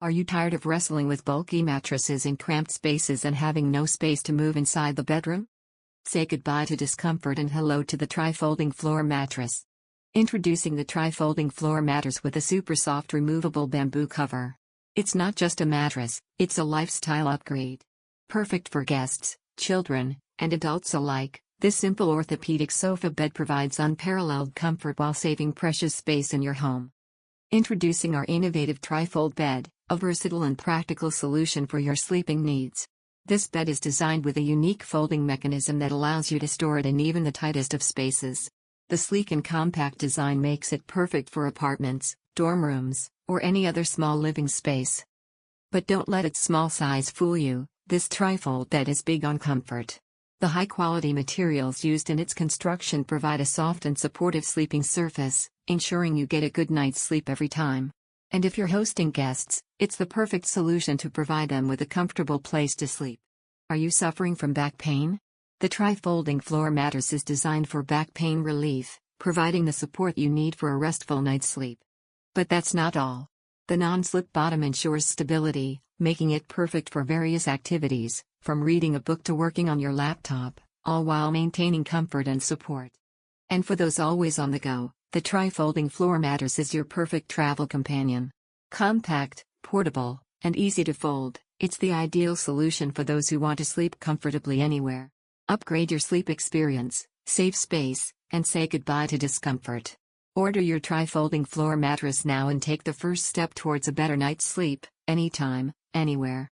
Are you tired of wrestling with bulky mattresses in cramped spaces and having no space to move inside the bedroom? Say goodbye to discomfort and hello to the tri-folding floor mattress. Introducing the tri-folding floor mattress with a super soft removable bamboo cover. It's not just a mattress, it's a lifestyle upgrade. Perfect for guests, children, and adults alike, this simple orthopedic sofa bed provides unparalleled comfort while saving precious space in your home. Introducing our innovative tri-fold bed, a versatile and practical solution for your sleeping needs. This bed is designed with a unique folding mechanism that allows you to store it in even the tightest of spaces. The sleek and compact design makes it perfect for apartments, dorm rooms, or any other small living space. But don't let its small size fool you, this tri-fold bed is big on comfort. The high-quality materials used in its construction provide a soft and supportive sleeping surface, ensuring you get a good night's sleep every time. And if you're hosting guests, it's the perfect solution to provide them with a comfortable place to sleep. Are you suffering from back pain? The tri-folding floor mattress is designed for back pain relief, providing the support you need for a restful night's sleep. But that's not all. The non-slip bottom ensures stability, making it perfect for various activities, from reading a book to working on your laptop, all while maintaining comfort and support. And for those always on the go, the tri-folding floor mattress is your perfect travel companion. Compact, portable, and easy to fold, it's the ideal solution for those who want to sleep comfortably anywhere. Upgrade your sleep experience, save space, and say goodbye to discomfort. Order your tri-folding floor mattress now and take the first step towards a better night's sleep, anytime, anywhere.